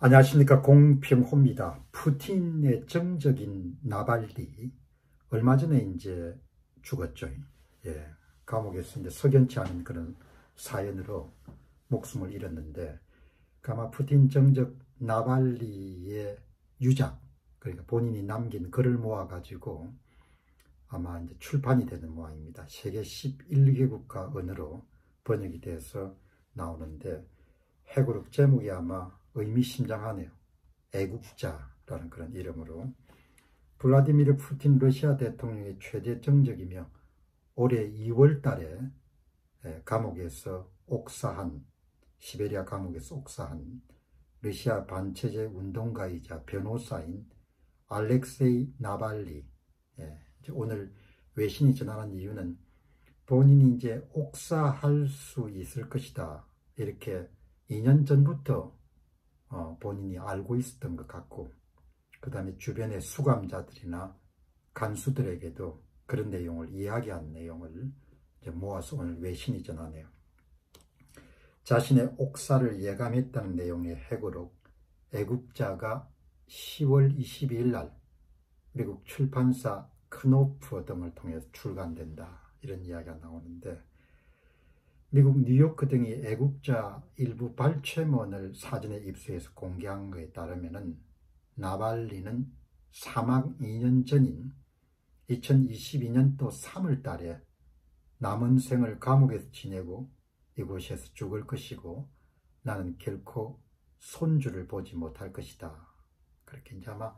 안녕하십니까, 공평호입니다. 푸틴의 정적인 나발리 얼마 전에 이제 죽었죠. 예, 감옥에서 이제 석연치 않은 그런 사연으로 목숨을 잃었는데, 아마 푸틴 정적 나발리의 유작, 그러니까 본인이 남긴 글을 모아가지고 아마 이제 출판이 되는 모양입니다. 세계 11개국가 언어로 번역이 돼서 나오는데, 해고록 제목이 아마 의미심장하네요. 애국자라는 그런 이름으로. 블라디미르 푸틴 러시아 대통령의 최대 정적이며 올해 2월 달에 감옥에서 옥사한, 시베리아 감옥에서 옥사한 러시아 반체제 운동가이자 변호사인 알렉세이 나발리. 오늘 외신이 전하는 이유는 본인이 이제 옥사할 수 있을 것이다, 이렇게 2년 전부터 본인이 알고 있었던 것 같고, 그 다음에 주변의 수감자들이나 간수들에게도 그런 내용을 이야기한 내용을 이제 모아서 오늘 외신이 전하네요. 자신의 옥사를 예감했다는 내용의 해고록 애국자가 10월 22일 날 미국 출판사 크노프 등을 통해서 출간된다, 이런 이야기가 나오는데, 미국 뉴요크 등이 애국자 일부 발췌문을 사전에 입수해서 공개한 것에 따르면 나발리는 사망 2년 전인 2022년도 3월 달에 남은 생을 감옥에서 지내고 이곳에서 죽을 것이고, 나는 결코 손주를 보지 못할 것이다, 그렇게 이제 아마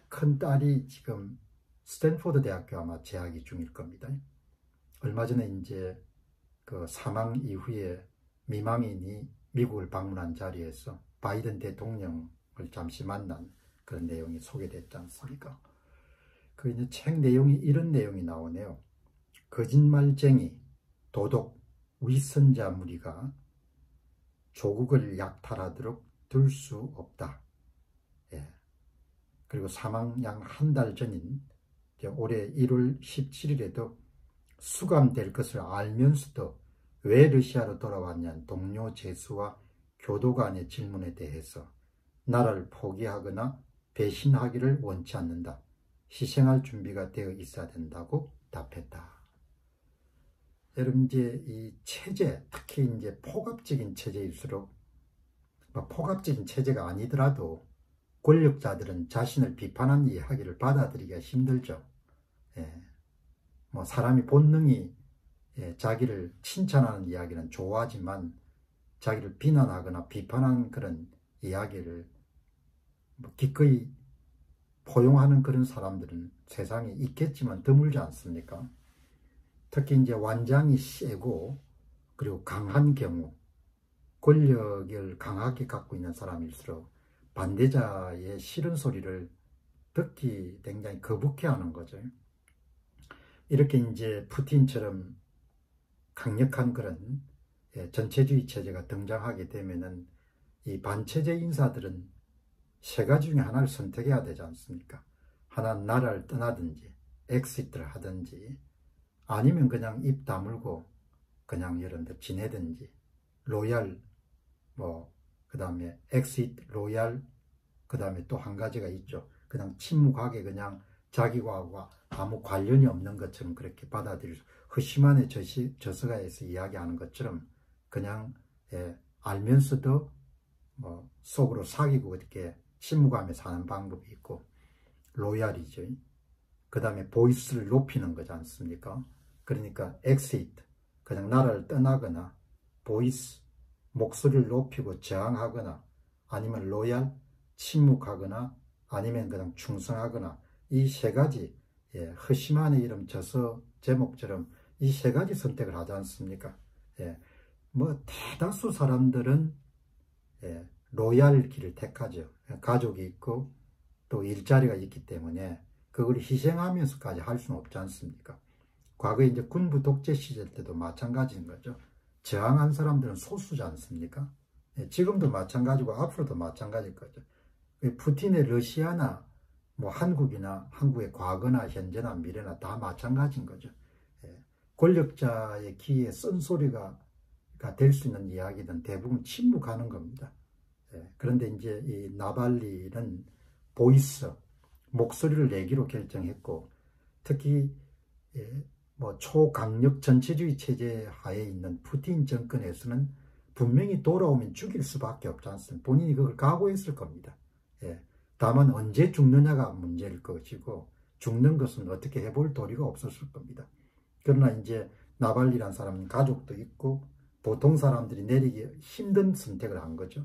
큰딸이 지금 스탠포드 대학교 아마 재학이 중일 겁니다. 얼마 전에 이제 그 사망 이후에 미망인이 미국을 방문한 자리에서 바이든 대통령을 잠시 만난 그런 내용이 소개됐지 않습니까? 그 이제 책 내용이 이런 내용이 나오네요. 거짓말쟁이, 도독, 위선자 무리가 조국을 약탈하도록 둘 수 없다. 그리고 사망 양 한 달 전인 올해 1월 17일에도 수감될 것을 알면서도 왜 러시아로 돌아왔냐는 동료 제수와 교도관의 질문에 대해서 나라를 포기하거나 배신하기를 원치 않는다, 희생할 준비가 되어 있어야 된다고 답했다. 여러분, 이제 이 체제, 특히 이제 포갑적인 체제일수록, 포갑적인 체제가 아니더라도 권력자들은 자신을 비판하는 이야기를 받아들이기가 힘들죠. 사람이 본능이 자기를 칭찬하는 이야기는 좋아하지만 자기를 비난하거나 비판하는 그런 이야기를 기꺼이 포용하는 그런 사람들은 세상에 있겠지만 드물지 않습니까? 특히 이제 완장이 세고 그리고 강한 경우, 권력을 강하게 갖고 있는 사람일수록 반대자의 싫은 소리를 듣기 굉장히 거북해하는 거죠. 이렇게 이제 푸틴처럼 강력한 그런 전체주의 체제가 등장하게 되면은 이 반체제 인사들은 세 가지 중에 하나를 선택해야 되지 않습니까? 하나는 나라를 떠나든지 엑시트를 하든지, 아니면 그냥 입 다물고 그냥 여러분들 지내든지, 로얄, 그 다음에 엑시트, 로얄, 그 다음에 또 한 가지가 있죠. 그냥 침묵하게 그냥 자기와 아무 관련이 없는 것처럼 그렇게 받아들일 수, 허시만의 저서가에서 이야기하는 것처럼 그냥 알면서도 속으로 사귀고 이렇게 침묵하며 사는 방법이 있고, 로얄이죠. 그 다음에 보이스를 높이는 거지 않습니까? 그러니까 엑시트, 그냥 나라를 떠나거나, 보이스, 목소리를 높이고 저항하거나, 아니면 로얄, 침묵하거나, 아니면 그냥 충성하거나, 이 세 가지, 허시만의 이름 저서 제목처럼 이 세 가지 선택을 하지 않습니까? 대다수 사람들은 로얄 길을 택하죠. 가족이 있고 또 일자리가 있기 때문에 그걸 희생하면서까지 할 수는 없지 않습니까? 과거에 이제 군부 독재 시절 때도 마찬가지인 거죠. 저항한 사람들은 소수지 않습니까? 지금도 마찬가지고 앞으로도 마찬가지일 거죠. 푸틴의 러시아나 한국이나 한국의 과거나 현재나 미래나 다 마찬가지인 거죠. 권력자의 귀에 쓴소리가 될 수 있는 이야기는 대부분 침묵하는 겁니다. 그런데 이제 이 나발리는 보이스, 목소리를 내기로 결정했고, 특히 뭐 초강력 전체주의 체제 하에 있는 푸틴 정권에서는 분명히 돌아오면 죽일 수밖에 없지 않습니까? 본인이 그걸 각오했을 겁니다. 예. 다만 언제 죽느냐가 문제일 것이고, 죽는 것은 어떻게 해볼 도리가 없었을 겁니다. 그러나 이제 나발리란 사람은 가족도 있고 보통 사람들이 내리기 힘든 선택을 한 거죠.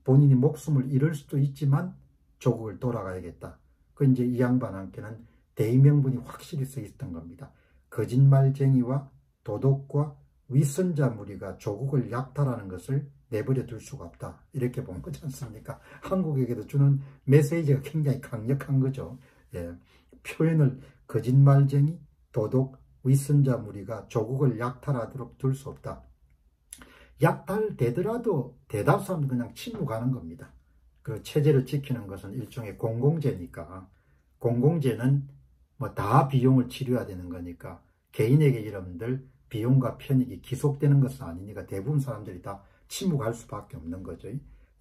본인이 목숨을 잃을 수도 있지만 조국을 돌아가야겠다. 그 이제 이 양반한테는 대의명분이 확실히 써 있었던 겁니다. 거짓말쟁이와 도덕과 위선자 무리가 조국을 약탈하는 것을 내버려 둘 수가 없다. 이렇게 본 거지 않습니까? 한국에게도 주는 메시지가 굉장히 강력한 거죠. 예. 표현을 거짓말쟁이, 도덕, 위선자 무리가 조국을 약탈하도록 둘 수 없다. 약탈되더라도 대다수 사람은 그냥 침묵하는 겁니다. 그 체제를 지키는 것은 일종의 공공재니까, 공공재는 뭐 다 비용을 치료해야 되는 거니까 개인에게 여러분들 비용과 편익이 기속되는 것은 아니니까 대부분 사람들이 다 침묵할 수밖에 없는 거죠.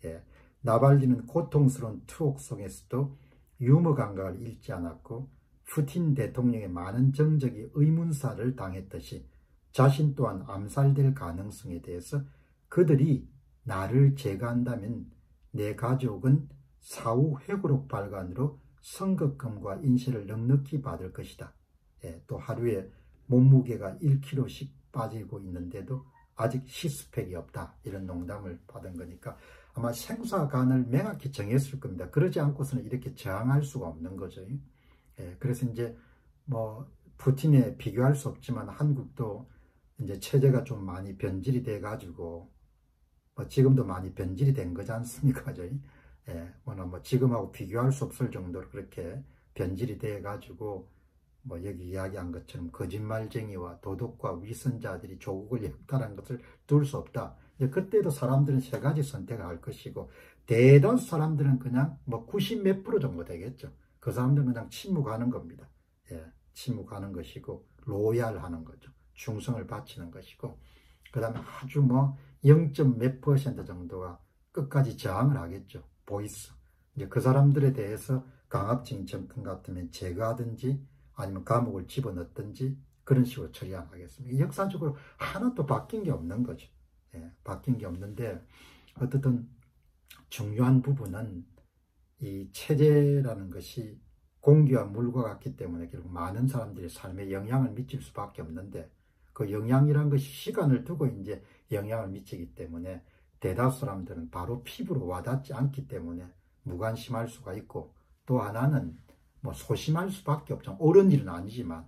예. 나발리는 고통스러운 투옥 속에서도 유머 감각을 잃지 않았고 푸틴 대통령의 많은 정적이 의문사를 당했듯이 자신 또한 암살될 가능성에 대해서 그들이 나를 제거한다면 내 가족은 사후 회고록 발간으로 선급금과 인세를 넉넉히 받을 것이다. 예, 또 하루에 몸무게가 1kg씩 빠지고 있는데도 아직 시스펙이 없다. 이런 농담을 받은 거니까 아마 생사관을 명확히 정했을 겁니다. 그러지 않고서는 이렇게 저항할 수가 없는 거죠. 예, 그래서 이제 뭐 푸틴에 비교할 수 없지만 한국도 이제 체제가 좀 많이 변질이 돼 가지고 뭐 지금도 많이 변질이 된 거지 않습니까? 예, 뭐 지금하고 비교할 수 없을 정도로 그렇게 변질이 돼 가지고 뭐 여기 이야기한 것처럼 거짓말쟁이와 도덕과 위선자들이 조국을 약탈한 것을 둘 수 없다. 이제 그때도 사람들은 세 가지 선택을 할 것이고 대다수 사람들은 그냥 뭐 90 몇 프로 정도 되겠죠. 그 사람들은 그냥 침묵하는 겁니다. 예, 침묵하는 것이고 로얄하는 거죠. 충성을 바치는 것이고 그 다음에 아주 뭐 0. 몇 % 정도가 끝까지 저항을 하겠죠. 보이스. 이제 그 사람들에 대해서 강압적인 정권 같으면 제거하든지 아니면 감옥을 집어넣든지 그런 식으로 처리하겠습니다. 역사적으로 하나도 바뀐 게 없는 거죠. 예, 바뀐 게 없는데 어쨌든 중요한 부분은 이 체제라는 것이 공기와 물과 같기 때문에 결국 많은 사람들의 삶에 영향을 미칠 수밖에 없는데 그 영향이란 것이 시간을 두고 이제 영향을 미치기 때문에 대다수 사람들은 바로 피부로 와닿지 않기 때문에 무관심할 수가 있고 또 하나는 뭐 소심할 수밖에 없죠. 옳은 일은 아니지만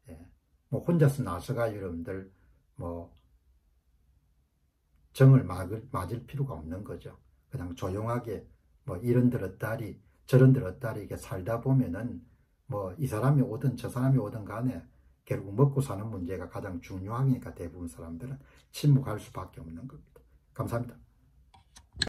예, 뭐 혼자서 나서가 여러분들 뭐 정을 맞을 필요가 없는 거죠. 그냥 조용하게 뭐 이런 들었다리 저런 들었다리 이렇게 살다 보면은 뭐 이 사람이 오든 저 사람이 오든 간에 결국 먹고 사는 문제가 가장 중요하니까 대부분 사람들은 침묵할 수밖에 없는 겁니다. 감사합니다.